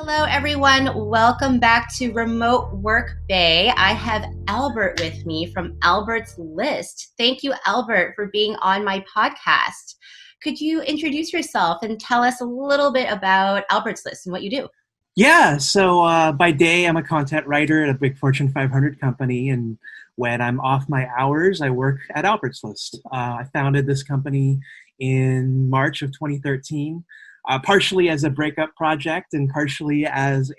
Hello, everyone. Welcome back to Remote Work Bay. I have Albert with me from Albert's List. Thank you, Albert, for being on my podcast. Could you introduce yourself and tell us a little bit about Albert's List and what you do? Yeah, so by day, I'm a content writer at a big Fortune 500 company, and when I'm off my hours, I work at Albert's List. I founded this company in March of 2013, partially as a breakup project, and partially as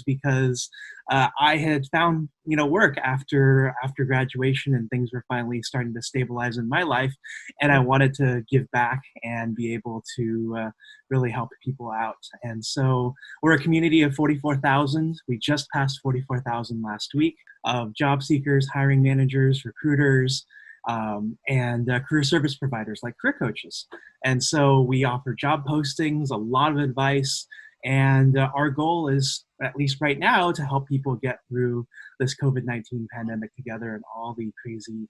because I had found work after graduation, and things were finally starting to stabilize in my life, and I wanted to give back and be able to really help people out. And so we're a community of 44,000. We just passed 44,000 last week of job seekers, hiring managers, recruiters, and career service providers like career coaches. And so we offer job postings, a lot of advice, and our goal is, at least right now, to help people get through this COVID-19 pandemic together and all the crazy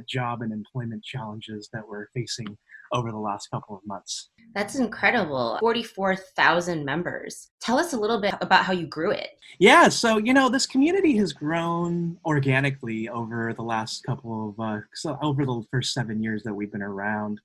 job and employment challenges that we're facing over the last couple of months. That's incredible. 44,000 members. Tell us a little bit about how you grew it. Yeah, so, this community has grown organically over the last couple of, over the first 7 years that we've been around.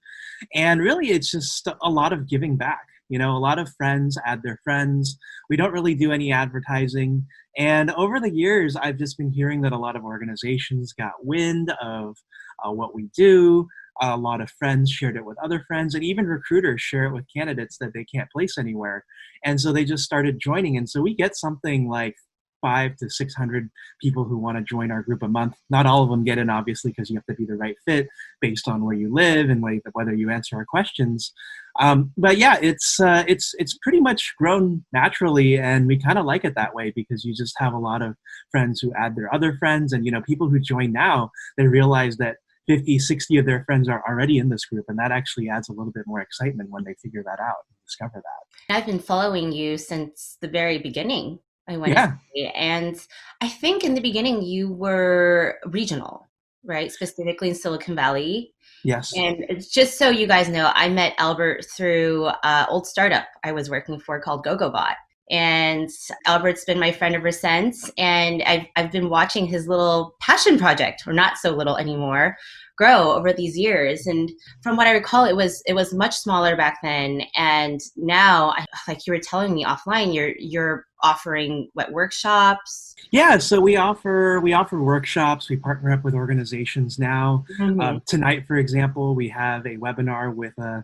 And really, it's just a lot of giving back. A lot of friends add their friends. We don't really do any advertising. And over the years, I've just been hearing that a lot of organizations got wind of what we do. A lot of friends shared it with other friends, and even recruiters share it with candidates that they can't place anywhere. And so they just started joining. And so we get something like 500 to 600 people who want to join our group a month. Not all of them get in, obviously, because you have to be the right fit based on where you live and whether you answer our questions. But yeah, it's pretty much grown naturally, and we kind of like it that way because you just have a lot of friends who add their other friends, and people who join now, they realize that 50, 60 of their friends are already in this group, and that actually adds a little bit more excitement when they figure that out and discover that. I've been following you since the very beginning. I went Yeah. And I think in the beginning you were regional, right? Specifically in Silicon Valley. Yes. And it's just so you guys know, I met Albert through an old startup I was working for called GoGoBot. And Albert's been my friend ever since. And I've been watching his little passion project, or not so little anymore, grow over these years. And from what I recall, it was much smaller back then. And now, like you were telling me offline, you're offering workshops? Yeah, so we offer workshops. We partner up with organizations now. Mm-hmm. Tonight, for example, we have a webinar with a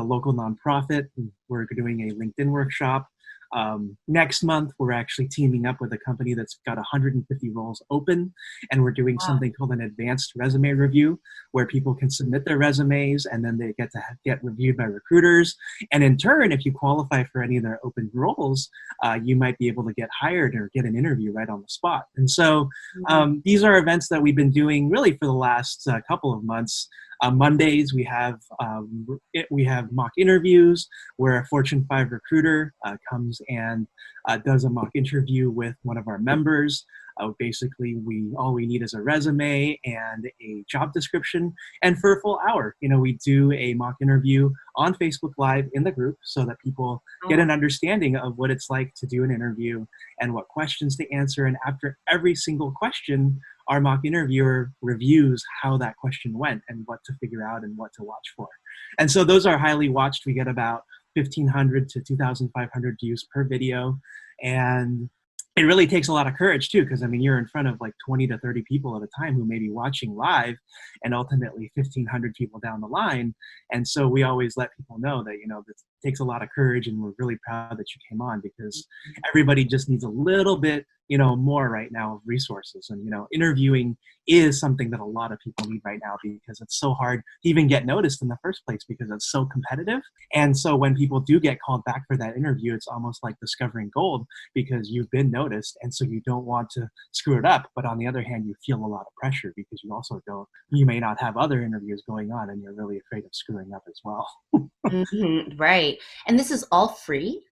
local nonprofit. We're doing a LinkedIn workshop. Next month, we're actually teaming up with a company that's got 150 roles open, and we're doing something called an advanced resume review, where people can submit their resumes, and then they get reviewed by recruiters. And in turn, if you qualify for any of their open roles, you might be able to get hired or get an interview right on the spot. And so these are events that we've been doing really for the last couple of months. Mondays, we have mock interviews where a Fortune 5 recruiter comes and does a mock interview with one of our members. Basically, all we need is a resume and a job description, and for a full hour, we do a mock interview on Facebook Live in the group so that people get an understanding of what it's like to do an interview and what questions to answer. And after every single question, our mock interviewer reviews how that question went and what to figure out and what to watch for. And so those are highly watched. We get about 1,500 to 2,500 views per video. And it really takes a lot of courage too, because you're in front of like 20 to 30 people at a time who may be watching live, and ultimately 1,500 people down the line. And so we always let people know that, this takes a lot of courage, and we're really proud that you came on, because everybody just needs a little bit, more right now of resources. And, interviewing is something that a lot of people need right now, because it's so hard to even get noticed in the first place because it's so competitive. And so when people do get called back for that interview, it's almost like discovering gold, because you've been noticed. And so you don't want to screw it up. But on the other hand, you feel a lot of pressure because you may not have other interviews going on, and you're really afraid of screwing up as well. Mm-hmm. Right. And this is all free?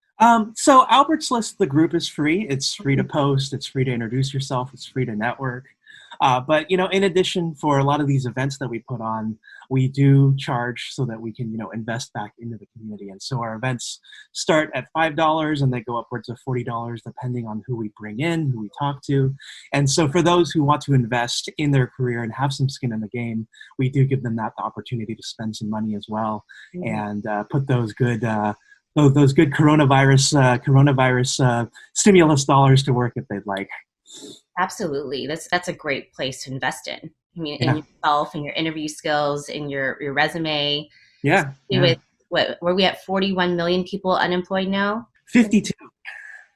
So Albert's List, the group, is free. It's free to post. It's free to introduce yourself. It's free to network. But in addition, for a lot of these events that we put on, we do charge so that we can, invest back into the community. And so our events start at $5 and they go upwards of $40 depending on who we bring in, who we talk to. And so for those who want to invest in their career and have some skin in the game, we do give them that opportunity to spend some money as well, and put those good coronavirus stimulus dollars to work if they'd like. Absolutely. That's a great place to invest in. I mean, in Yeah. yourself and your interview skills, in your resume. Yeah. With what were we at 41 million people unemployed now? 52.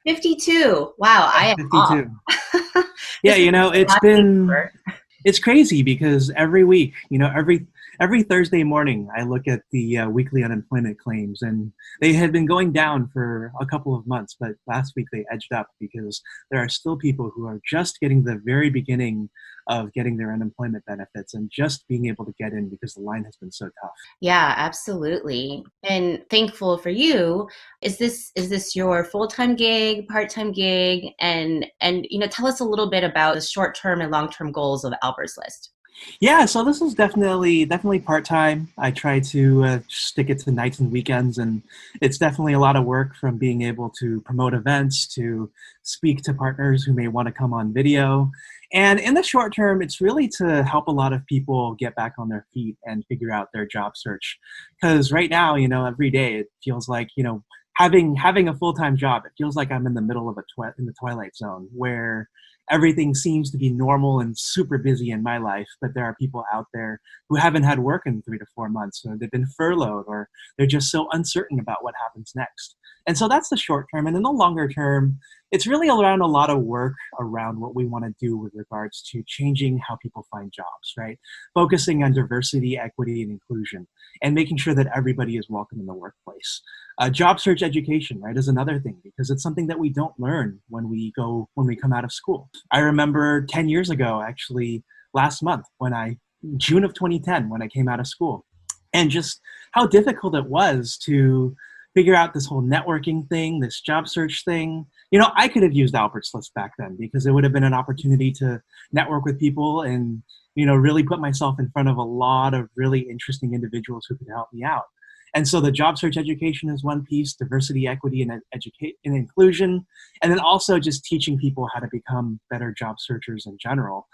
52. Wow, I am 52. off. Yeah, This is it's crazy because every week, every Thursday morning, I look at the weekly unemployment claims, and they had been going down for a couple of months, but last week they edged up because there are still people who are just getting the very beginning of getting their unemployment benefits and just being able to get in because the line has been so tough. Yeah, absolutely. And thankful for you. Is this your full-time gig, part-time gig? And tell us a little bit about the short-term and long-term goals of Albert's List. Yeah, so this is definitely part-time. I try to stick it to nights and weekends, and it's definitely a lot of work, from being able to promote events to speak to partners who may want to come on video. And in the short term, it's really to help a lot of people get back on their feet and figure out their job search. Because right now, every day it feels like, having a full-time job, it feels like I'm in the middle of in the twilight zone, where everything seems to be normal and super busy in my life, but there are people out there who haven't had work in 3 to 4 months, or they've been furloughed, or they're just so uncertain about what happens next. And so that's the short term. And in the longer term, it's really around a lot of work around what we want to do with regards to changing how people find jobs, right? Focusing on diversity, equity, and inclusion, and making sure that everybody is welcome in the workplace. Job search education, right, is another thing, because it's something that we don't learn when we come out of school. I remember 10 years ago, actually, last month, June of 2010, when I came out of school, and just how difficult it was to figure out this whole networking thing, this job search thing. I could have used Albert's List back then, because it would have been an opportunity to network with people and, really put myself in front of a lot of really interesting individuals who could help me out. And so the job search education is one piece, diversity, equity, and inclusion, and then also just teaching people how to become better job searchers in general,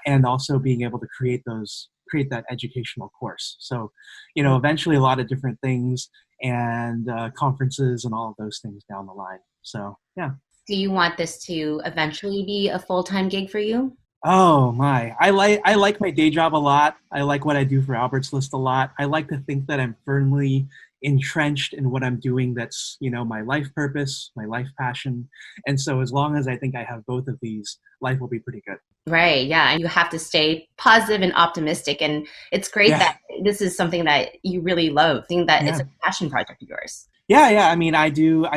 and also being able to create that educational course. So, eventually a lot of different things, and conferences and all of those things down the line. So, yeah. Do you want this to eventually be a full-time gig for you? Oh my, I like my day job a lot. I like what I do for Albert's List a lot. I like to think that I'm firmly entrenched in what I'm doing. That's, my life purpose, my life passion. And so as long as I think I have both of these, life will be pretty good. Right. Yeah. And you have to stay positive and optimistic. And it's great that this is something that you really love, think that it's a passion project of yours. Yeah. I mean, I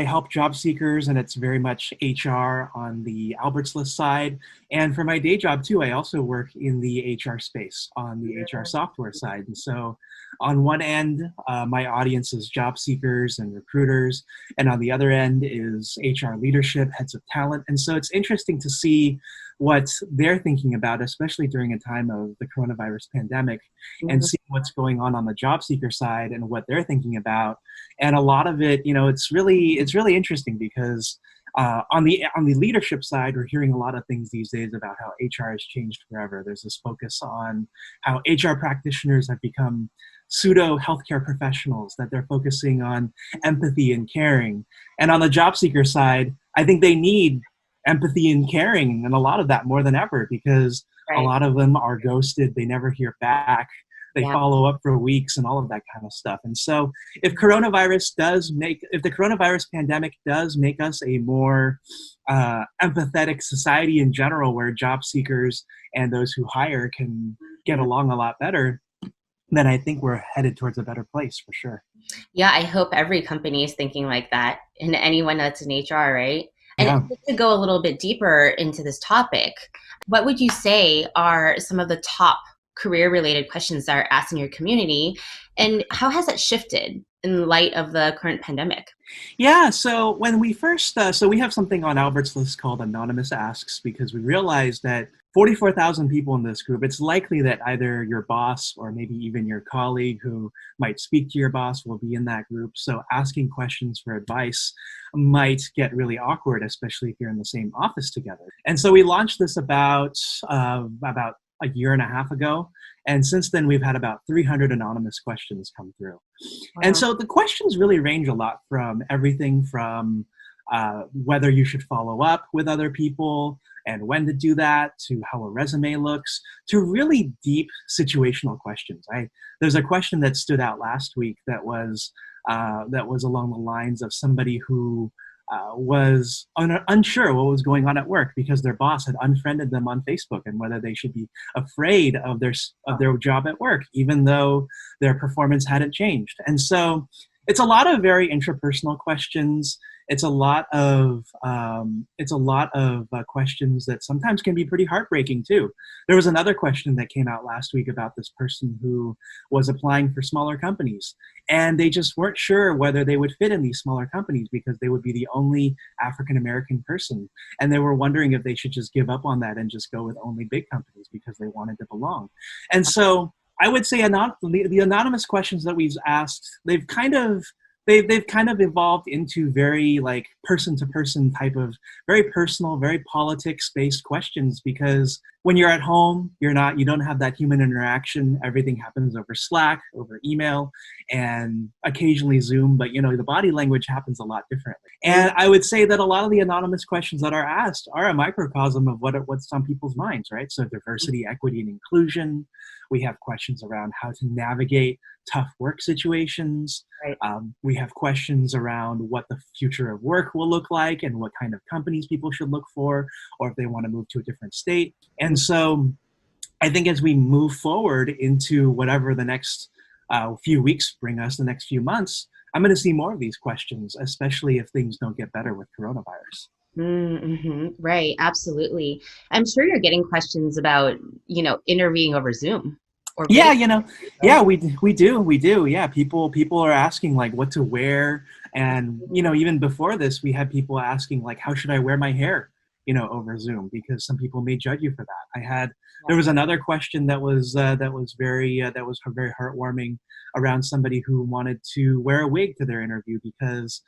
help job seekers, and it's very much HR on the Albert's List side. And for my day job too, I also work in the HR space on the HR software side. And so on one end, my audience is job seekers and recruiters. And on the other end is HR leadership, heads of talent. And so it's interesting to see what they're thinking about, especially during a time of the coronavirus pandemic, and see what's going on the job seeker side and what they're thinking about. And a lot of it, it's really interesting, because on the leadership side, we're hearing a lot of things these days about how HR has changed forever. There's this focus on how HR practitioners have become pseudo healthcare professionals, that they're focusing on empathy and caring. And on the job seeker side, I think they need empathy and caring, and a lot of that more than ever, because a lot of them are ghosted. They never hear back. They follow up for weeks and all of that kind of stuff. And so if the coronavirus pandemic does make us a more empathetic society in general, where job seekers and those who hire can get along a lot better, then I think we're headed towards a better place for sure. Yeah, I hope every company is thinking like that, and anyone that's in HR, right? And to go a little bit deeper into this topic, what would you say are some of the top career-related questions that are asked in your community, and how has that shifted in light of the current pandemic? Yeah, so when we first, so we have something on Albert's List called Anonymous Asks, because we realized that 44,000 people in this group. It's likely that either your boss or maybe even your colleague who might speak to your boss will be in that group. So asking questions for advice might get really awkward, especially if you're in the same office together. And so we launched this about a year and a half ago. And since then, we've had about 300 anonymous questions come through. Wow. And so the questions really range a lot from everything from whether you should follow up with other people and when to do that, to how a resume looks, to really deep situational questions. There's a question that stood out last week that was along the lines of somebody who was unsure what was going on at work because their boss had unfriended them on Facebook, and whether they should be afraid of their job at work, even though their performance hadn't changed. And so it's a lot of very interpersonal questions. It's a lot of questions that sometimes can be pretty heartbreaking too. There was another question that came out last week about this person who was applying for smaller companies, and they just weren't sure whether they would fit in these smaller companies because they would be the only African-American person, and they were wondering if they should just give up on that and just go with only big companies because they wanted to belong. And so I would say the anonymous questions that we've asked, they've kind of evolved into very like person-to-person type of very personal, very politics-based questions, because when you're at home, you don't have that human interaction. Everything happens over Slack, over email, and occasionally Zoom, but the body language happens a lot differently. And I would say that a lot of the anonymous questions that are asked are a microcosm of what's on people's minds, right? So diversity, equity, and inclusion. We have questions around how to navigate tough work situations. Right. We have questions around what the future of work will look like and what kind of companies people should look for, or if they want to move to a different state. And so I think as we move forward into whatever the next few weeks bring us, the next few months, I'm going to see more of these questions, especially if things don't get better with coronavirus. Mm-hmm. Right. Absolutely. I'm sure you're getting questions about, interviewing over Zoom. Or yeah, we do. Yeah, people are asking like what to wear, and even before this, we had people asking like, how should I wear my hair, over Zoom, because some people may judge you for that. There was another question that was very heartwarming around somebody who wanted to wear a wig to their interview because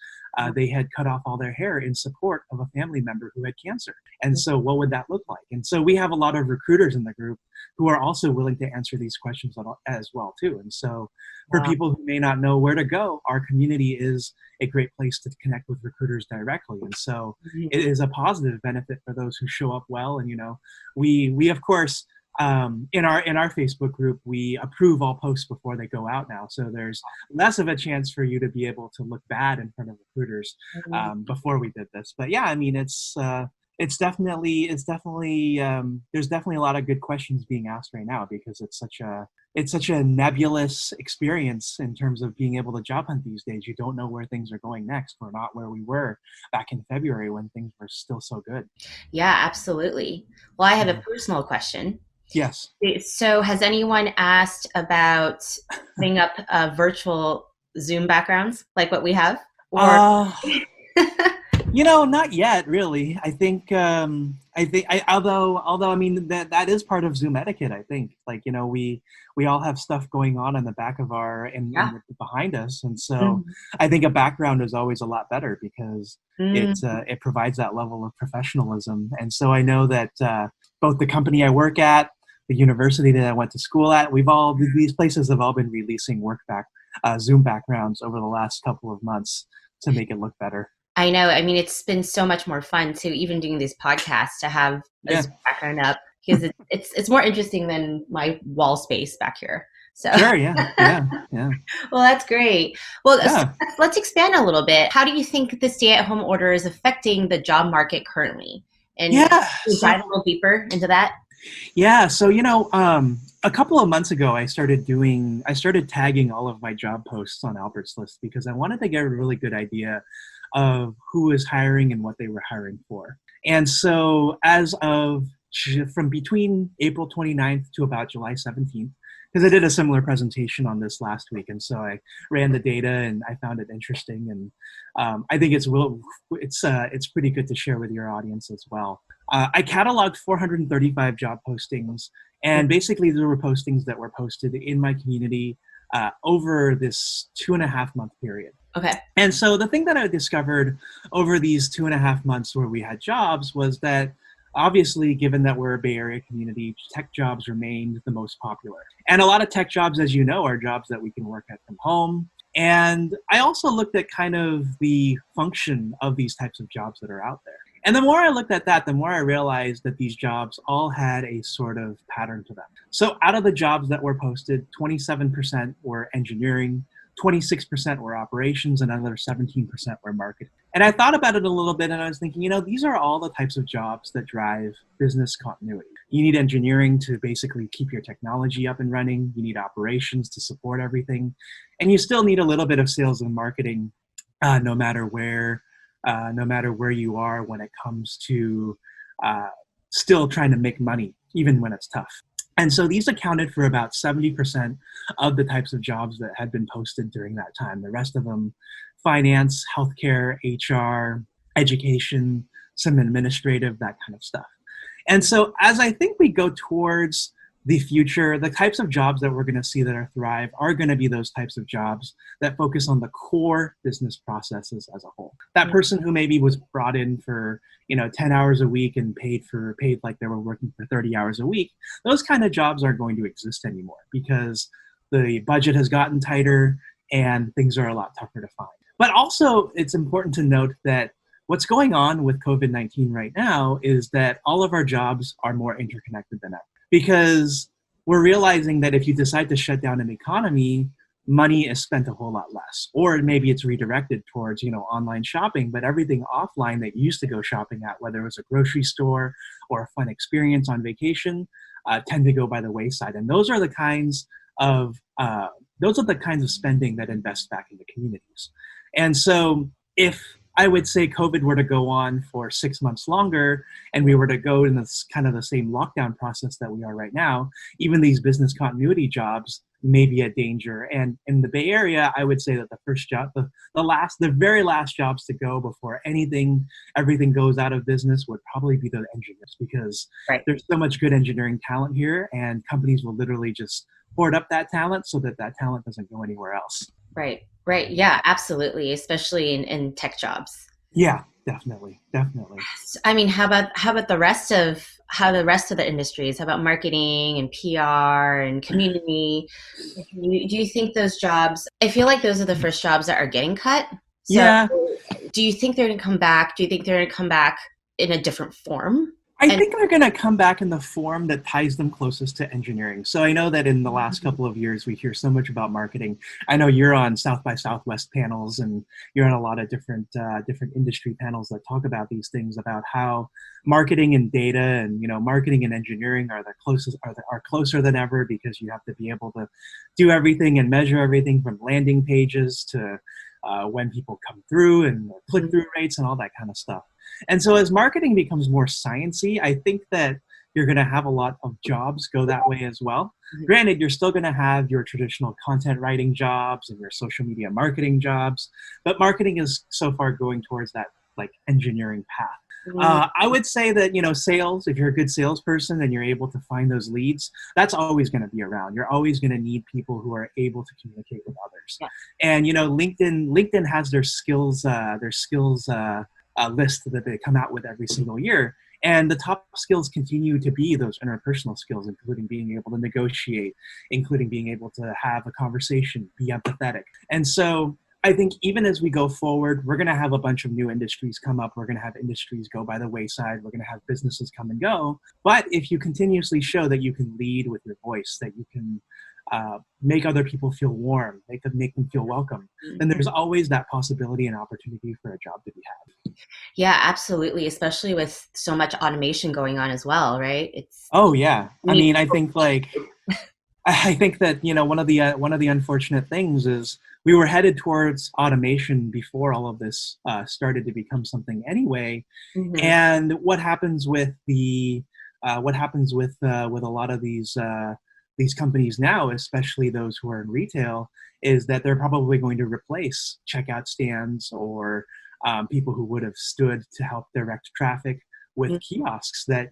they had cut off all their hair in support of a family member who had cancer. And so what would that look like? And so we have a lot of recruiters in the group who are also willing to answer these questions as well too. And so for people who may not know where to go, our community is a great place to connect with recruiters directly. And so it is a positive benefit for those who show up well. And, we of course, in our Facebook group, we approve all posts before they go out now. So there's less of a chance for you to be able to look bad in front of recruiters before we did this. But yeah, I mean, it's definitely there's definitely a lot of good questions being asked right now, because it's such a nebulous experience in terms of being able to job hunt these days. You don't know where things are going next. We're not where we were back in February when things were still so good. Yeah, absolutely. Well, I have a personal question. Yes. So has anyone asked about putting up virtual Zoom backgrounds like what we have? Or not yet, really. I think although I mean that is part of Zoom etiquette. I think we all have stuff going on in the back of behind us, and so I think a background is always a lot better because it provides that level of professionalism. And so I know that both the company I work at, the university that I went to school at, these places have all been releasing Zoom backgrounds over the last couple of months to make it look better. I know. I mean, it's been so much more fun too, even doing these podcasts, to have this background up, because it's more interesting than my wall space back here. So sure, yeah. Well, that's great. Well, so let's expand a little bit. How do you think the stay-at-home order is affecting the job market currently? And dive a little deeper into that. Yeah. So, a couple of months ago, I started tagging all of my job posts on Albert's List because I wanted to get a really good idea of who was hiring and what they were hiring for. And so from between April 29th to about July 17th, because I did a similar presentation on this last week, and so I ran the data and I found it interesting, and I think it's pretty good to share with your audience as well. I cataloged 435 job postings, and basically there were postings that were posted in my community over this 2.5 month period. Okay. And so the thing that I discovered over these 2.5 months where we had jobs was that obviously, given that we're a Bay Area community, tech jobs remained the most popular. And a lot of tech jobs, as you know, are jobs that we can work at from home. And I also looked at kind of the function of these types of jobs that are out there. And the more I looked at that, the more I realized that these jobs all had a sort of pattern to them. So out of the jobs that were posted, 27% were engineering, 26% were operations, and another 17% were marketing. And I thought about it a little bit, and I was thinking, these are all the types of jobs that drive business continuity. You need engineering to basically keep your technology up and running. You need operations to support everything. And you still need a little bit of sales and marketing, no matter where you are when it comes to still trying to make money, even when it's tough. And so these accounted for about 70% of the types of jobs that had been posted during that time. The rest of them, finance, healthcare, HR, education, some administrative, that kind of stuff. And so as I think we go towards the future, the types of jobs that we're going to see that are thrive are going to be those types of jobs that focus on the core business processes as a whole. That person who maybe was brought in for 10 hours a week and paid like they were working for 30 hours a week, those kind of jobs aren't going to exist anymore because the budget has gotten tighter and things are a lot tougher to find. But also, it's important to note that what's going on with COVID-19 right now is that all of our jobs are more interconnected than ever. Because we're realizing that if you decide to shut down an economy, money is spent a whole lot less. Or maybe it's redirected towards, online shopping, but everything offline that you used to go shopping at, whether it was a grocery store or a fun experience on vacation, tend to go by the wayside. And those are the kinds of spending that invest back into communities. And so if I would say COVID were to go on for 6 months longer and we were to go in this kind of the same lockdown process that we are right now, even these business continuity jobs may be a danger. And in the Bay Area, I would say that the first job, the very last jobs to go before everything goes out of business would probably be the engineers, because there's so much good engineering talent here, and companies will literally just hoard up that talent so that talent doesn't go anywhere else. Right. Yeah, absolutely. Especially in tech jobs. Yeah, definitely. I mean, how about the rest of the industries? How about marketing and PR and community? Do you think those jobs, I feel like those are the first jobs that are getting cut. So yeah. Do you think they're going to come back? Do you think they're going to come back in a different form? I think they're going to come back in the form that ties them closest to engineering. So I know that in the last couple of years, we hear so much about marketing. I know you're on South by Southwest panels, and you're on a lot of different industry panels that talk about these things, about how marketing and data and marketing and engineering are closer than ever, because you have to be able to do everything and measure everything from landing pages to when people come through and click-through rates and all that kind of stuff. And so as marketing becomes more sciencey, I think that you're going to have a lot of jobs go that way as well. Granted, you're still going to have your traditional content writing jobs and your social media marketing jobs, but marketing is so far going towards that like engineering path. I would say that, sales, if you're a good salesperson and you're able to find those leads, that's always going to be around. You're always going to need people who are able to communicate with others. Yeah. And, LinkedIn has their skills list that they come out with every single year. And the top skills continue to be those interpersonal skills, including being able to negotiate, including being able to have a conversation, be empathetic. And so I think even as we go forward, we're going to have a bunch of new industries come up. We're going to have industries go by the wayside. We're going to have businesses come and go. But if you continuously show that you can lead with your voice, that you can make other people feel warm, make them feel welcome, then there's always that possibility and opportunity for a job to be had. Yeah, absolutely. Especially with so much automation going on as well, right? Oh yeah. I mean, I think that one of the unfortunate things is we were headed towards automation before all of this started to become something anyway. Mm-hmm. And what happens with a lot of these these companies now, especially those who are in retail, is that they're probably going to replace checkout stands or people who would have stood to help direct traffic with kiosks that,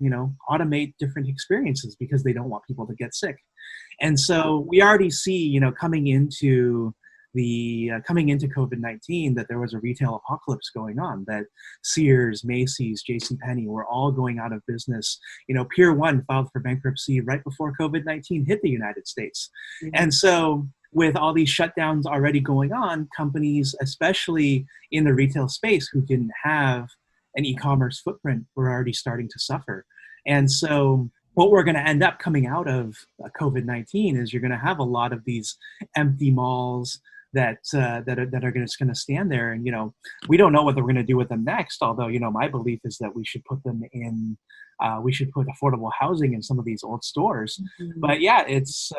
automate different experiences because they don't want people to get sick. And so we already see, coming into COVID-19, that there was a retail apocalypse going on, that Sears, Macy's, JCPenney were all going out of business. Pier 1 filed for bankruptcy right before COVID-19 hit the United States. And so with all these shutdowns already going on, companies, especially in the retail space who didn't have an e-commerce footprint, were already starting to suffer. And so what we're going to end up coming out of COVID-19 is you're going to have a lot of these empty malls that are just going to stand there, and we don't know what we're going to do with them next. Although my belief is that we should put them in, we should put affordable housing in some of these old stores. But yeah, it's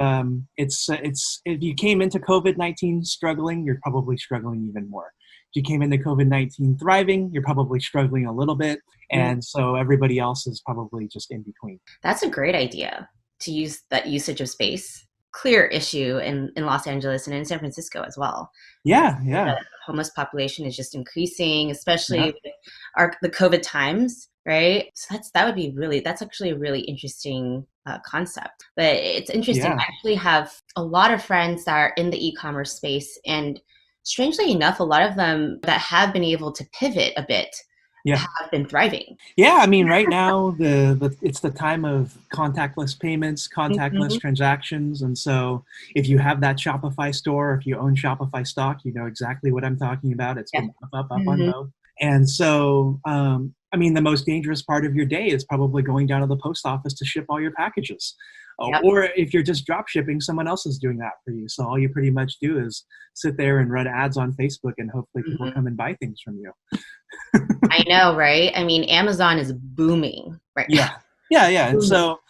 if you came into COVID-19 struggling, you're probably struggling even more. If you came into COVID-19 thriving, you're probably struggling a little bit, and so everybody else is probably just in between. That's a great idea, to use that usage of space. Clear issue in Los Angeles and in San Francisco as well. Yeah. The homeless population is just increasing, especially with the COVID times, right? So that's actually a really interesting concept. But it's interesting. I actually have a lot of friends that are in the e-commerce space, and strangely enough, a lot of them that have been able to pivot a bit have been thriving. Yeah, I mean, right now it's the time of contactless payments, contactless transactions, and so if you have that Shopify store, if you own Shopify stock, you know exactly what I'm talking about. It's been up on both, and so I mean, the most dangerous part of your day is probably going down to the post office to ship all your packages. Or if you're just drop shipping, someone else is doing that for you. So all you pretty much do is sit there and run ads on Facebook, and hopefully people come and buy things from you. I know, right? I mean, Amazon is booming right now. Yeah. And so,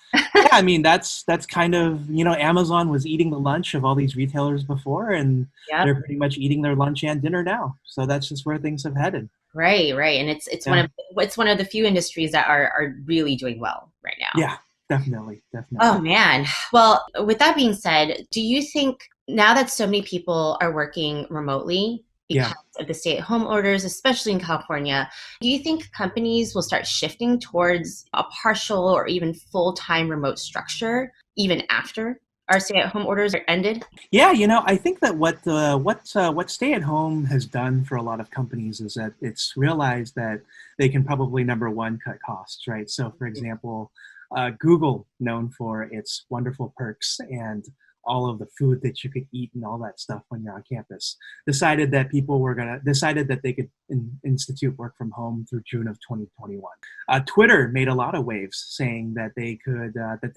I mean, that's kind of, Amazon was eating the lunch of all these retailers before, and they're pretty much eating their lunch and dinner now. So that's just where things have headed. Right. And it's one of the few industries that are really doing well right now. Yeah, definitely. Oh man. Well, with that being said, do you think now that so many people are working remotely because of the stay-at-home orders, especially in California, do you think companies will start shifting towards a partial or even full-time remote structure even after our stay-at-home orders are ended? Yeah, I think that what stay-at-home has done for a lot of companies is that it's realized that they can probably, number one, cut costs, right? So, for example, Google, known for its wonderful perks and all of the food that you could eat and all that stuff when you're on campus, decided that they could institute work from home through June of 2021. Twitter made a lot of waves, saying that they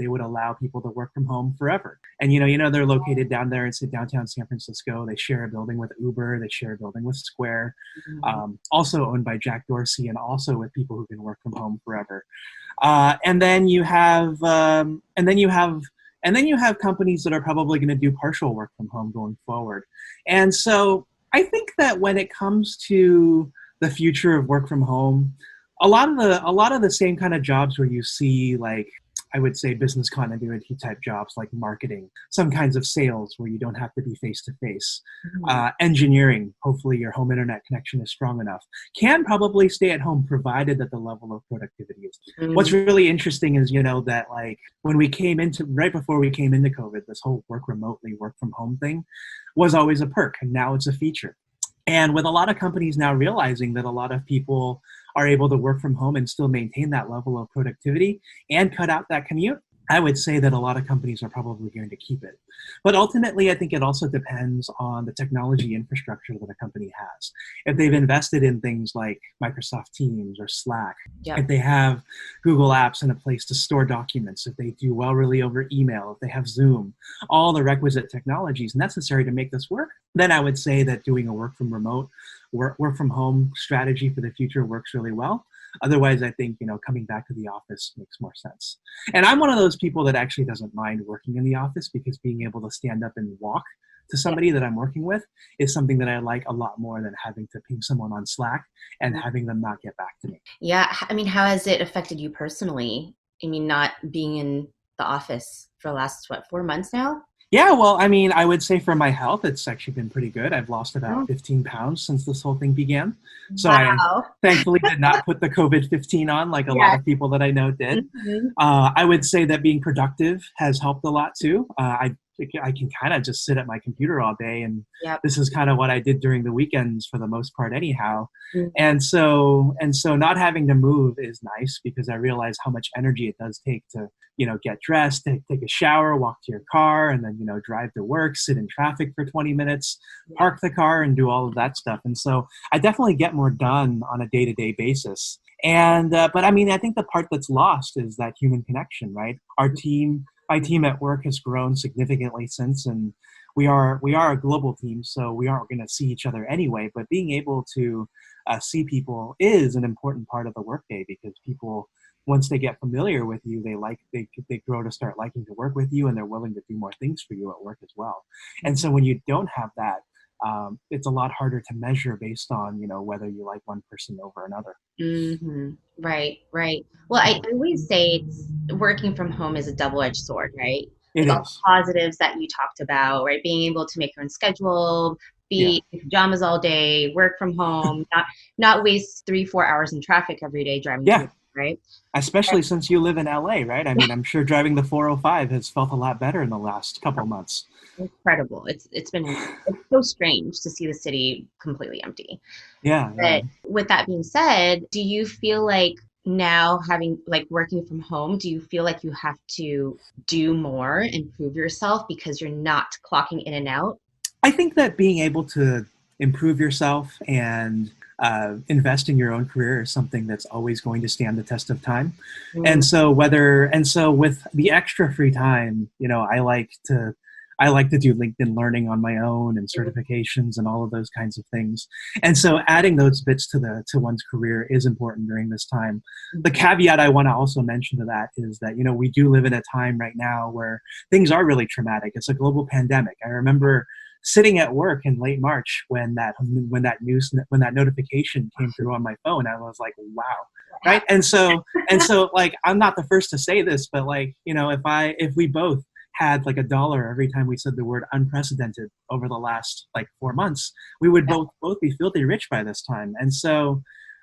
would allow people to work from home forever. And they're located down there in downtown San Francisco. They share a building with Uber. They share a building with Square, also owned by Jack Dorsey, and also with people who can work from home forever. And then you have companies that are probably going to do partial work from home going forward. And so I think that when it comes to the future of work from home, a lot of the same kind of jobs where you see, like, I would say business continuity type jobs like marketing, some kinds of sales where you don't have to be face to face, engineering, hopefully your home internet connection is strong enough, can probably stay at home provided that the level of productivity is. What's really interesting is, that like right before we came into COVID, this whole work remotely, work from home thing was always a perk, and now it's a feature. And with a lot of companies now realizing that a lot of people are able to work from home and still maintain that level of productivity and cut out that commute, I would say that a lot of companies are probably going to keep it. But ultimately, I think it also depends on the technology infrastructure that a company has. If they've invested in things like Microsoft Teams or Slack, if they have Google Apps and a place to store documents, if they do well really over email, if they have Zoom, all the requisite technologies necessary to make this work, then I would say that doing a work from home strategy for the future works really well. Otherwise, I think, coming back to the office makes more sense. And I'm one of those people that actually doesn't mind working in the office, because being able to stand up and walk to somebody that I'm working with is something that I like a lot more than having to ping someone on Slack and having them not get back to me. Yeah. I mean, how has it affected you personally? I mean, not being in the office? for the last, what, 4 months now? Yeah, well, I mean, I would say for my health, it's actually been pretty good. I've lost about Oh, 15 pounds since this whole thing began. So I wow. thankfully did not put the COVID-15 on like a lot Yeah. of people that I know did. Mhm. I would say that being productive has helped a lot too. I can kind of just sit at my computer all day, and Yep. this is kind of what I did during the weekends for the most part, anyhow. Mhm. And so not having to move is nice because I realize how much energy it does take to get dressed, take a shower, walk to your car, and then drive to work, sit in traffic for 20 minutes, Yeah. park the car, and do all of that stuff. And so I definitely get more done on a day-to-day basis. And but I mean, I think the part that's lost is that human connection, right? My team at work has grown significantly since, and we are a global team, so we aren't going to see each other anyway. But being able to see people is an important part of the workday because people, once they get familiar with you, they grow to start liking to work with you, and they're willing to do more things for you at work as well. And so when you don't have that, it's a lot harder to measure based on whether you like one person over another. Hmm. Right, right. Well, I always say it's working from home is a double-edged sword, right? It Like all is. the positives that you talked about, right? Being able to make your own schedule, Yeah. be in pajamas all day, work from home, not waste 3, 4 hours in traffic every day driving to Yeah. work, right? Especially since you live in LA, right? I mean, I'm sure driving the 405 has felt a lot better in the last couple of months. Incredible. It's so strange to see the city completely empty. Yeah, yeah. But with that being said, do you feel like now having like working from home, do you feel like you have to do more and prove yourself because you're not clocking in and out? I think that being able to improve yourself and invest in your own career is something that's always going to stand the test of time. Mm, And so with the extra free time, I like to do LinkedIn learning on my own and certifications and all of those kinds of things. And so adding those bits to one's career is important during this time. The mhm. caveat I want to also mention to that is that we do live in a time right now where things are really traumatic. It's a global pandemic. I remember sitting at work in late March when that notification came through on my phone. I was like, wow. Right. And so like, I'm not the first to say this, but like, if we both had like $1 every time we said the word unprecedented over the last like 4 months, we would both be filthy rich by this time. And so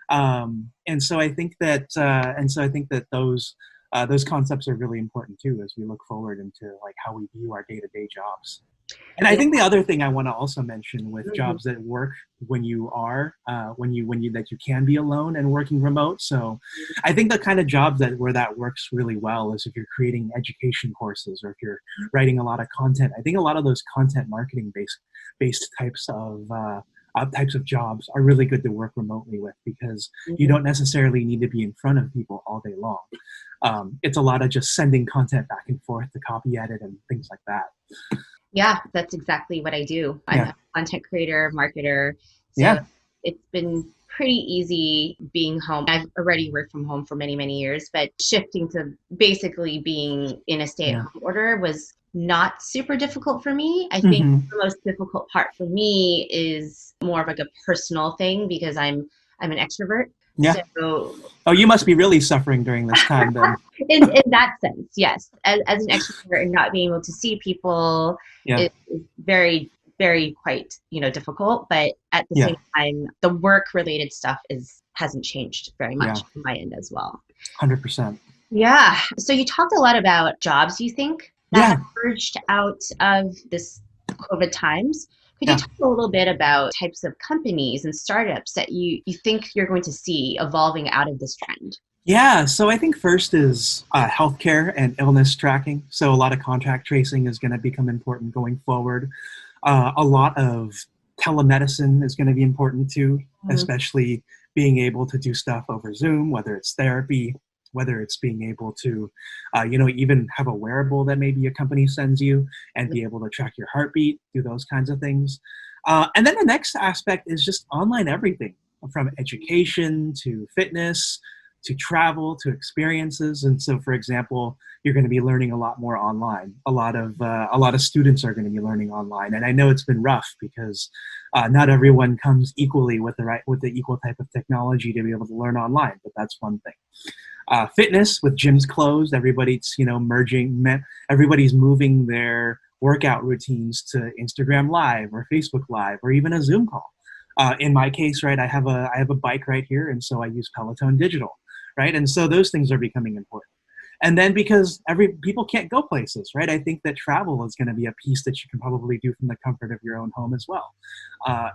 I think that those concepts are really important too as we look forward into like how we view our day-to-day jobs. And I Yeah. think the other thing I want to also mention with Mhm. jobs that work when you that you can be alone and working remote. So I think the kind of jobs where that works really well is if you're creating education courses or if you're writing a lot of content. I think a lot of those content marketing based types of jobs are really good to work remotely with because you Mhm. don't necessarily need to be in front of people all day long. It's a lot of just sending content back and forth to copy edit and things like that. Yeah, that's exactly what I do. I'm Yeah. a content creator, marketer. So Yeah. it's been pretty easy being home. I've already worked from home for many, many years, but shifting to basically being in a Yeah. stay-at-home order was not super difficult for me. I think Hmm. the most difficult part for me is more of like a personal thing because I'm an extrovert. Yeah. So Oh, you must be really suffering during this time then. in that sense, yes. As an extrovert and not being able to see people Yeah. is very, very quite, difficult. But at the Yeah. same time, the work related stuff hasn't changed very Yeah. much on my end as well. 100%. Yeah. So you talked a lot about jobs you think that have Yeah. emerged out of this COVID times. Could you Yeah. talk a little bit about types of companies and startups that you think you're going to see evolving out of this trend? Yeah. So I think first is healthcare and illness tracking. So a lot of contact tracing is going to become important going forward. A lot of telemedicine is going to be important too, Mhm. especially being able to do stuff over Zoom, whether it's therapy, whether it's being able to, even have a wearable that maybe a company sends you and be able to track your heartbeat, do those kinds of things. And then the next aspect is just online everything from education to fitness to travel to experiences. And so, for example, you're going to be learning a lot more online. A lot of students are going to be learning online, and I know it's been rough because not everyone comes equally with the equal type of technology to be able to learn online. But that's one thing. Fitness with gyms closed, everybody's everybody's moving their workout routines to Instagram Live or Facebook Live or even a Zoom call. In my case, right, I have a bike right here, and so I use Peloton Digital, right, and so those things are becoming important. And then because people can't go places, right? I think that travel is going to be a piece that you can probably do from the comfort of your own home as well.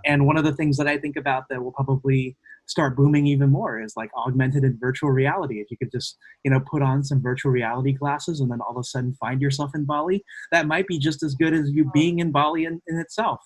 And one of the things that I think about that will probably start booming even more is like augmented and virtual reality. If you could just, put on some virtual reality glasses and then all of a sudden find yourself in Bali, that might be just as good as you being in Bali in itself.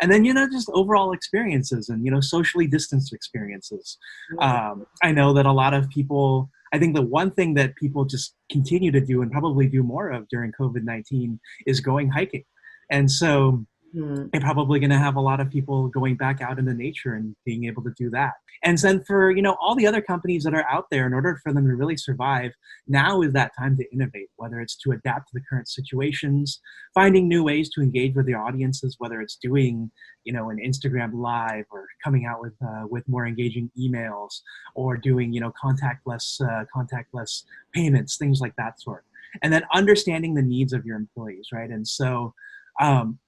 And then, just overall experiences and, socially distanced experiences. I know that a lot of people, I think the one thing that people just continue to do and probably do more of during COVID-19 is going hiking. And so they're probably going to have a lot of people going back out into nature and being able to do that. And then for, all the other companies that are out there, in order for them to really survive, now is that time to innovate, whether it's to adapt to the current situations, finding new ways to engage with their audiences, whether it's doing, an Instagram Live or coming out with more engaging emails or doing, contactless payments, things like that sort. And then understanding the needs of your employees, right? And so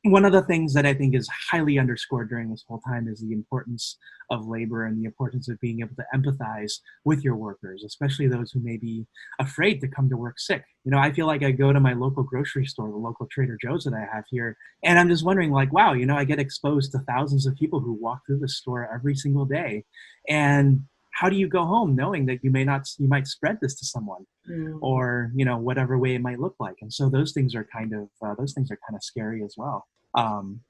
one of the things that I think is highly underscored during this whole time is the importance of labor and the importance of being able to empathize with your workers, especially those who may be afraid to come to work sick. I feel like I go to my local grocery store, the local Trader Joe's that I have here, and I'm just wondering like, wow, I get exposed to thousands of people who walk through the store every single day. And how do you go home knowing that you might spread this to someone? Or whatever way it might look like. And so those things are kind of scary as well.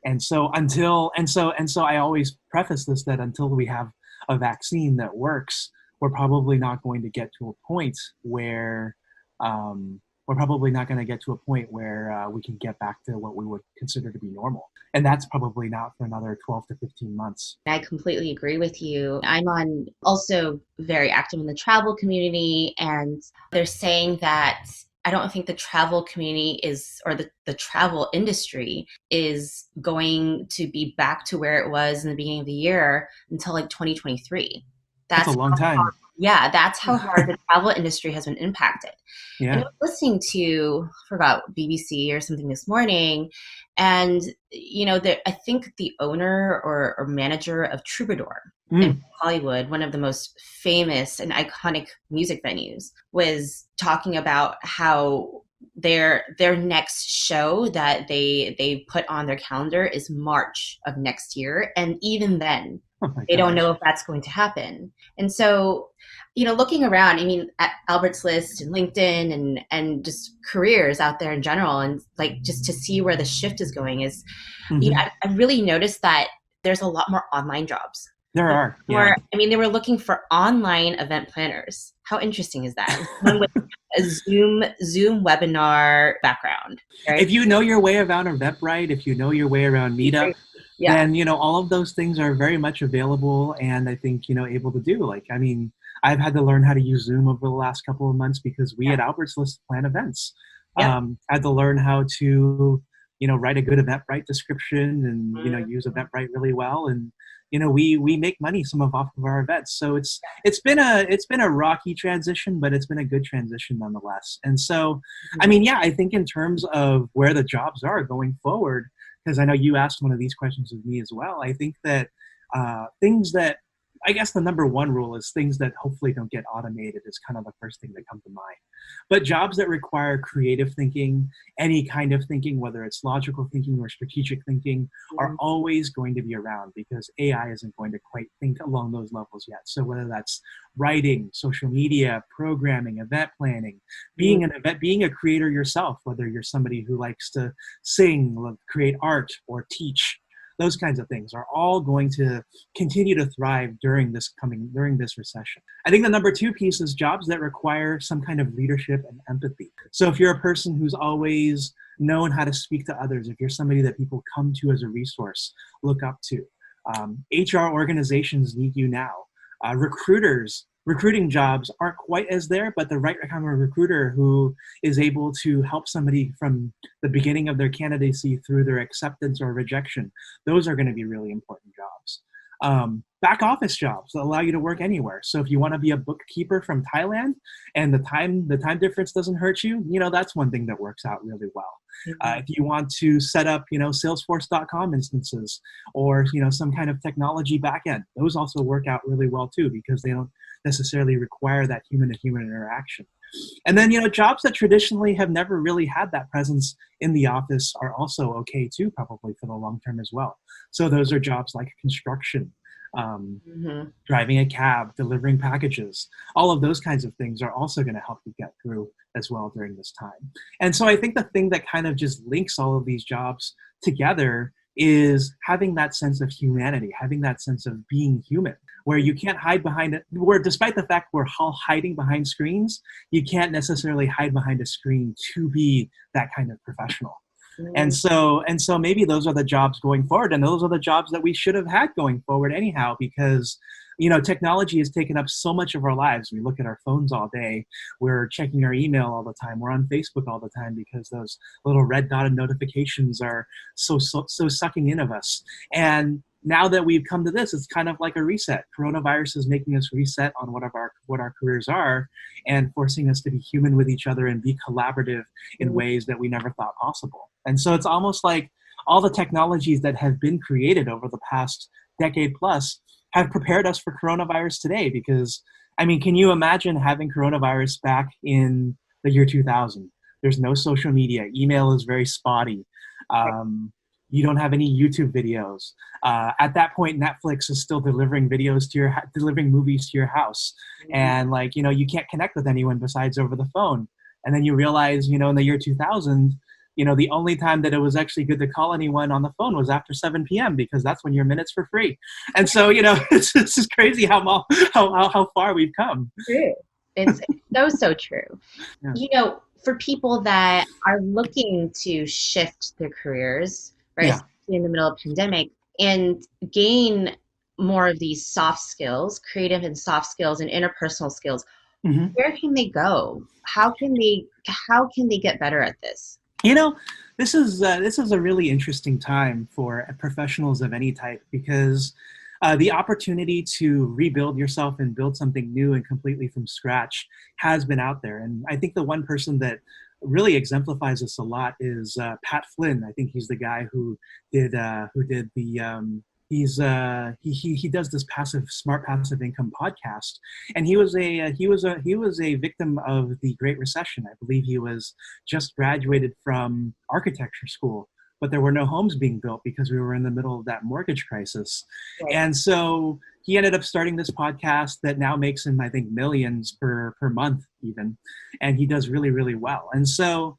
And so I always preface this that until we have a vaccine that works, we're probably not going to get to a point where we can get back to what we would consider to be normal. And that's probably not for another 12 to 15 months. I completely agree with you. I'm also very active in the travel community, and they're saying that I don't think the travel community the travel industry is going to be back to where it was in the beginning of the year until like 2023. That's a long time. Yeah, that's how hard the travel industry has been impacted. Yeah. And I was listening to, I forgot, BBC or something this morning, and I think the owner or manager of Troubadour in Hollywood, one of the most famous and iconic music venues, was talking about how their next show that they put on their calendar is March of next year, and even then they don't know if that's going to happen. And so, looking around, I mean, at Albert's List and LinkedIn and just careers out there in general, and like just to see where the shift is going is, I really noticed that there's a lot more online jobs. There are. Yeah. They were looking for online event planners. How interesting is that? One with a Zoom webinar background. Right? If you know your way around Eventbrite, if you know your way around Meetup, then, all of those things are very much available and I think, able to do. Like, I've had to learn how to use Zoom over the last couple of months because we at Albert's List plan events. I had to learn how to, write a good Eventbrite description and, use Eventbrite really well. And, we make money off of our events. So it's been a rocky transition, but it's been a good transition nonetheless. And so, I think in terms of where the jobs are going forward, because I know you asked one of these questions of me as well, I think that I guess the number one rule is things that hopefully don't get automated is kind of the first thing that comes to mind. But jobs that require creative thinking, any kind of thinking, whether it's logical thinking or strategic thinking, are always going to be around because AI isn't going to quite think along those levels yet. So whether that's writing, social media, programming, event planning, being a creator yourself, whether you're somebody who likes to sing, create art, or teach, those kinds of things are all going to continue to thrive during this recession. I think the number two piece is jobs that require some kind of leadership and empathy. So if you're a person who's always known how to speak to others, if you're somebody that people come to as a resource, look up to, HR organizations need you now. Recruiting jobs aren't quite as there, but the right kind of recruiter who is able to help somebody from the beginning of their candidacy through their acceptance or rejection, those are going to be really important jobs. Back office jobs that allow you to work anywhere. So if you want to be a bookkeeper from Thailand and the time difference doesn't hurt you, that's one thing that works out really well. Mhm. If you want to set up, Salesforce.com instances or, some kind of technology backend, those also work out really well too, because they don't necessarily require that human to human interaction. And then, jobs that traditionally have never really had that presence in the office are also okay too, probably for the long term as well. So those are jobs like construction, um, Mhm. driving a cab, delivering packages. All of those kinds of things are also going to help you get through as well during this time. And so I think the thing that kind of just links all of these jobs together is having that sense of humanity, having that sense of being human, where you can't hide behind it, where despite the fact we're all hiding behind screens, you can't necessarily hide behind a screen to be that kind of professional. And Mm. so maybe those are the jobs going forward, and those are the jobs that we should have had going forward anyhow, because technology has taken up so much of our lives. We look at our phones all day, we're checking our email all the time, we're on Facebook all the time because those little red dotted notifications are so sucking in of us. And now that we've come to this, it's kind of like a reset. Coronavirus is making us reset on what our careers are, and forcing us to be human with each other and be collaborative in ways that we never thought possible. And so it's almost like all the technologies that have been created over the past decade plus have prepared us for coronavirus today. Because, I mean, can you imagine having coronavirus back in the year 2000? There's no social media. Email is very spotty. Um, you don't have any YouTube videos. At that point, Netflix is still delivering delivering movies to your house, Mhm. and you can't connect with anyone besides over the phone. And then you realize, in the year 2000, the only time that it was actually good to call anyone on the phone was after 7 p.m. because that's when your minutes for free. And so, it's just crazy how far we've come. True. It's so true. Yeah. For people that are looking to shift their careers, right, Yeah. especially in the middle of pandemic, and gain more of these soft skills, creative and soft skills and interpersonal skills, hmm where can they go? How can they get better at this? You know, this is a really interesting time for professionals of any type, because the opportunity to rebuild yourself and build something new and completely from scratch has been out there. And I think the one person that really exemplifies this a lot is Pat Flynn. I think he's the guy who did the he does this smart passive income podcast, and he was a victim of the Great Recession. I believe he was just graduated from architecture school, but there were no homes being built because we were in the middle of that mortgage crisis. Right. And so he ended up starting this podcast that now makes him, I think, millions per month even, and he does really, really well. And so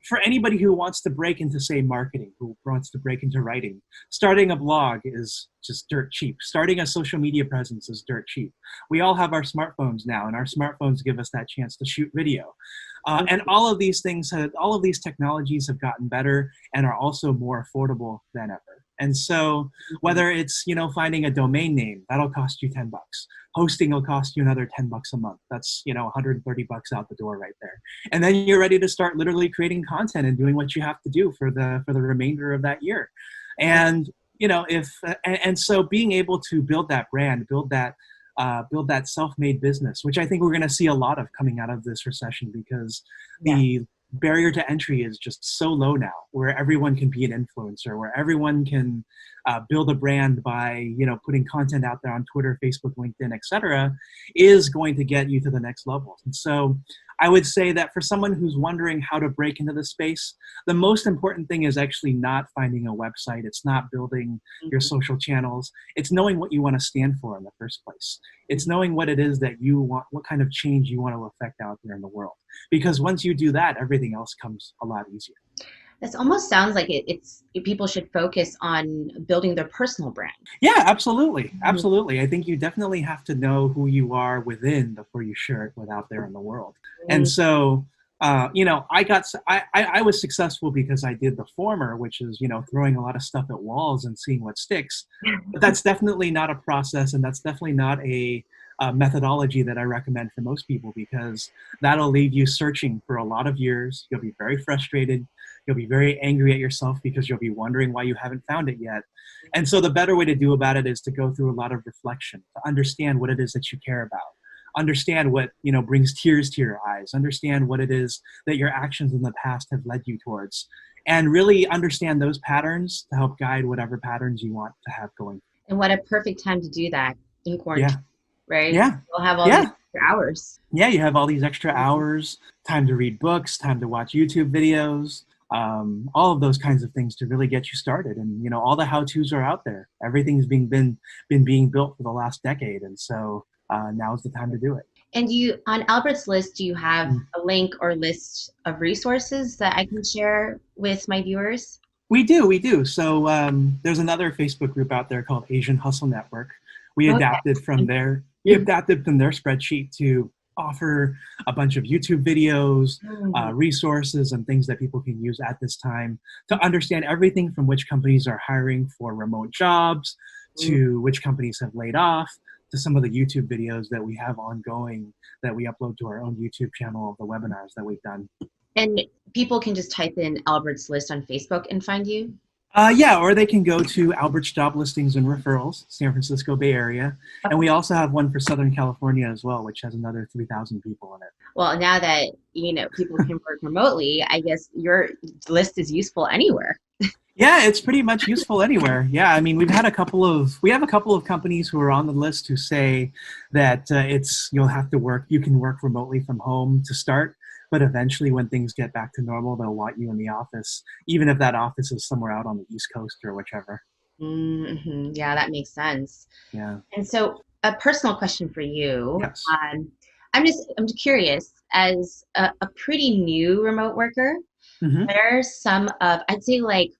for anybody who wants to break into, say, marketing, who wants to break into writing, starting a blog is just dirt cheap. Starting a social media presence is dirt cheap. We all have our smartphones now, and our smartphones give us that chance to shoot video. And all of these all of these technologies have gotten better and are also more affordable than ever. And so Mhm. whether it's, finding a domain name, that'll cost you $10. Hosting will cost you another $10 a month. That's, $130 out the door right there. And then you're ready to start literally creating content and doing what you have to do for the remainder of that year. And if and so being able to build that brand, build that self-made business, which I think we're going to see a lot of coming out of this recession, because Yes. the barrier to entry is just so low now, where everyone can be an influencer, where everyone can build a brand by putting content out there on Twitter, Facebook, LinkedIn, etc., is going to get you to the next level. And so I would say that for someone who's wondering how to break into the space, the most important thing is actually not finding a website. It's not building your Mhm. social channels. It's knowing what you want to stand for in the first place. It's knowing what it is that you want, what kind of change you want to affect out there in the world. Because once you do that, everything else comes a lot easier. This almost sounds like it's people should focus on building their personal brand. Yeah, absolutely. Mhm. Absolutely. I think you definitely have to know who you are within before you share it with out there in the world. And so, I was successful because I did the former, which is, throwing a lot of stuff at walls and seeing what sticks. But that's definitely not a process, and that's definitely not a methodology that I recommend for most people, because that'll leave you searching for a lot of years. You'll be very frustrated. You'll be very angry at yourself because you'll be wondering why you haven't found it yet. And so the better way to do about it is to go through a lot of reflection, to understand what it is that you care about, understand what, brings tears to your eyes, understand what it is that your actions in the past have led you towards, and really understand those patterns to help guide whatever patterns you want to have going. And what a perfect time to do that in Yeah. quarantine, right? Yeah. We'll have all these Yeah. extra hours. Yeah. You have all these extra hours, time to read books, time to watch YouTube videos, all of those kinds of things to really get you started. And, all the how-tos are out there. Everything's been being built for the last decade. And so now's the time to do it. And on Albert's List, do you have a link or list of resources that I can share with my viewers? We do. So there's another Facebook group out there called Asian Hustle Network. We adapted from their spreadsheet to offer a bunch of YouTube videos, resources, and things that people can use at this time to understand everything from which companies are hiring for remote jobs to which companies have laid off, to some of the YouTube videos that we have ongoing that we upload to our own YouTube channel of the webinars that we've done. And people can just type in Albert's List on Facebook and find you? Yeah, or they can go to Albert's Job Listings and Referrals, San Francisco Bay Area. And we also have one for Southern California as well, which has another 3,000 people in it. Well, now that, people can work remotely, I guess your list is useful anywhere. Yeah, it's pretty much useful anywhere. Yeah, I mean, we have a couple of companies who are on the list who say that you can work remotely from home to start, but eventually when things get back to normal, they'll want you in the office, even if that office is somewhere out on the East Coast or whichever. Mm-hmm. Yeah, that makes sense. Yeah. And so a personal question for you. Yes. I'm just curious, as a pretty new remote worker, what are some of, I'd say, like,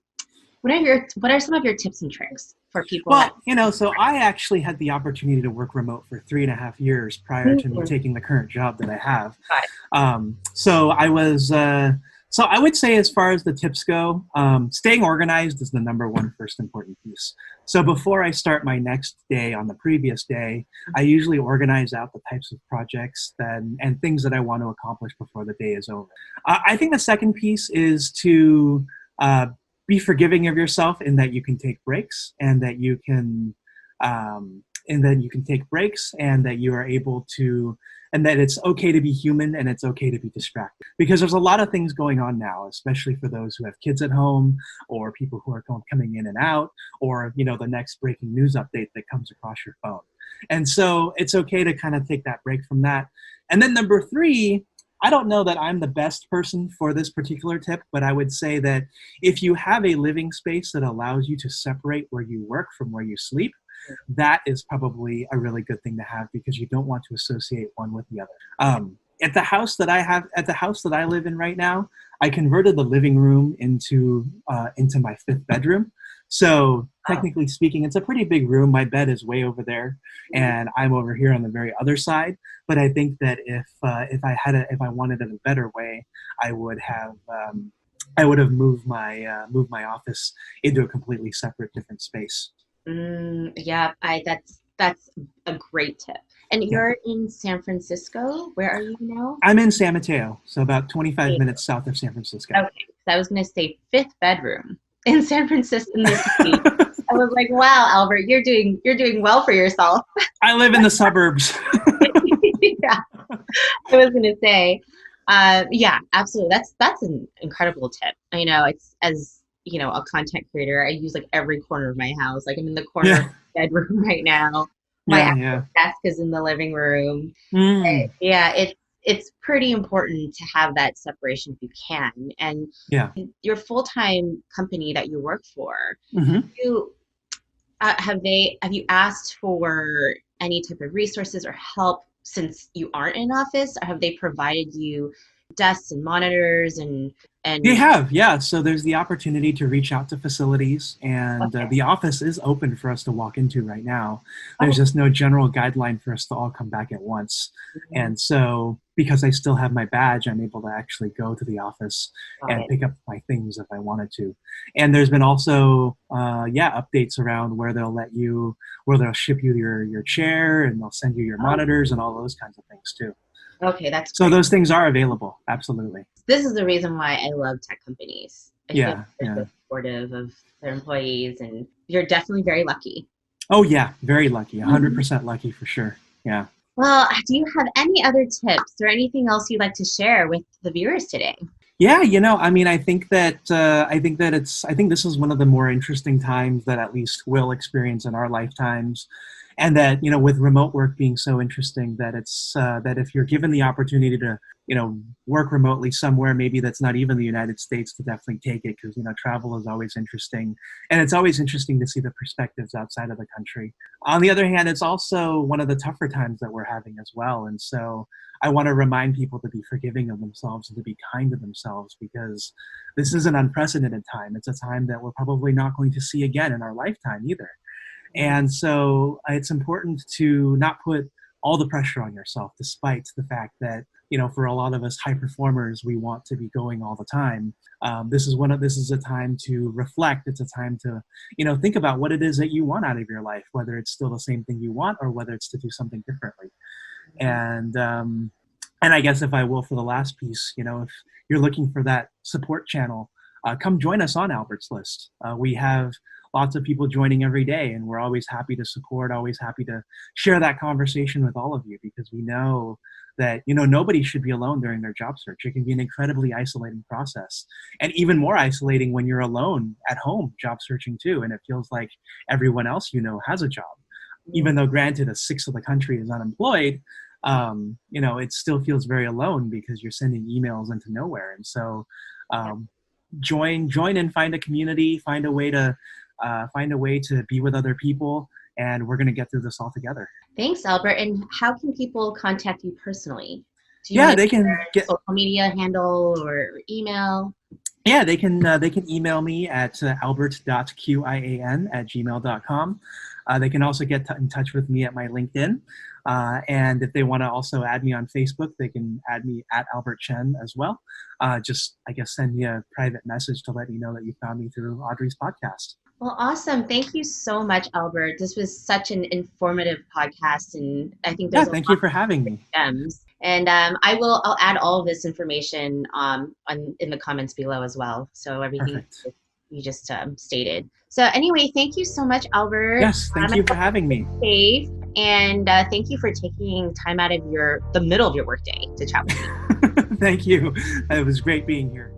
what are some of your tips and tricks for people? Well, so I actually had the opportunity to work remote for 3.5 years prior to me taking the current job that I have. So I would say, as far as the tips go, staying organized is the number one first important piece. So before I start my next day on the previous day, I usually organize out the types of projects and things that I want to accomplish before the day is over. I think the second piece is to be forgiving of yourself in that you can take breaks, and that you can take breaks, and that you are able to, and that it's okay to be human, and it's okay to be distracted. Because there's a lot of things going on now, especially for those who have kids at home, or people who are coming in and out, or the next breaking news update that comes across your phone. And so it's okay to kind of take that break from that. And then number 3, I don't know that I'm the best person for this particular tip, but I would say that if you have a living space that allows you to separate where you work from where you sleep, that is probably a really good thing to have, because you don't want to associate one with the other. At the house that I live in right now, I converted the living room into my 5th bedroom. So technically speaking, it's a pretty big room. My bed is way over there, and I'm over here on the very other side. But I think that if I wanted it a better way, I would have moved my office into a completely separate, different space. Yeah, that's a great tip. And you're in San Francisco. Where are you now? I'm in San Mateo, so about 25 minutes south of San Francisco. Okay, so I was going to say 5th bedroom in San Francisco, in the city. I was like, wow, Albert, you're doing well for yourself. I live in the suburbs. Yeah, I was going to say, yeah, absolutely. That's an incredible tip. I know, it's, as a content creator, I use like every corner of my house. Like, I'm in the corner of the bedroom right now. My desk is in the living room. Yeah, it's pretty important to have that separation if you can. And your full-time company that you work for, you have you asked for any type of resources or help since you aren't in office, or have they provided you desks and monitors and They have, yeah. So there's the opportunity to reach out to facilities, and the office is open for us to walk into right now. There's just no general guideline for us to all come back at once. And so because I still have my badge, I'm able to actually go to the office and pick up my things if I wanted to. And there's been also, updates around where they'll ship you your chair, and they'll send you your monitors and all those kinds of things too. Okay, that's so great. Those things are available, absolutely. This is the reason why I love tech companies. I feel Yeah, they're yeah. so supportive of their employees, and you're definitely very lucky. Oh yeah, very lucky. Mhm. 100% lucky for sure. Yeah. Well, do you have any other tips or anything else you'd like to share with the viewers today? Yeah, I mean, I think this is one of the more interesting times that at least we'll experience in our lifetimes, and that with remote work being so interesting, that it's that if you're given the opportunity to work remotely somewhere, maybe that's not even the United States, to definitely take it, because travel is always interesting, and it's always interesting to see the perspectives outside of the country. On the other hand, it's also one of the tougher times that we're having as well, and so I want to remind people to be forgiving of themselves and to be kind to themselves, because this is an unprecedented time. It's a time that we're probably not going to see again in our lifetime either. Mhm. And so it's important to not put all the pressure on yourself, despite the fact that, for a lot of us high performers, we want to be going all the time. This is a time to reflect. It's a time to, think about what it is that you want out of your life, whether it's still the same thing you want or whether it's to do something differently. Mhm. And I guess, if I will, for the last piece, if you're looking for that support channel, come join us on Albert's List. We have lots of people joining every day, and we're always happy to support, always happy to share that conversation with all of you, because we know that nobody should be alone during their job search. It can be an incredibly isolating process, and even more isolating when you're alone at home job searching too, and it feels like everyone else has a job, even though, granted, a sixth of the country is unemployed. It still feels very alone because you're sending emails into nowhere. And so, Yeah. um, join and find a community, find a way to be with other people, and we're going to get through this all together. Thanks, Albert. And how can people contact you personally? Do you want Yeah, to they share can a get social media handle or email? Yeah, they can email me at albert.qian@gmail.com. They can also get in touch with me at my LinkedIn. And if they want to also add me on Facebook, they can add me at Albert Qian as well. Just, I guess, send me a private message to let me know that you found me through Audrey's podcast. Well, awesome. Thank you so much, Albert. This was such an informative podcast, and I think Yeah, there's a thank you lot for having of me. gems. And I'll add all of this information in the comments below as well. So everything Perfect. you just stated. So anyway, thank you so much, Albert. Yes, thank I you for hope having me. you're safe, and thank you for taking time out of the middle of your workday to chat with me. Thank you. It was great being here.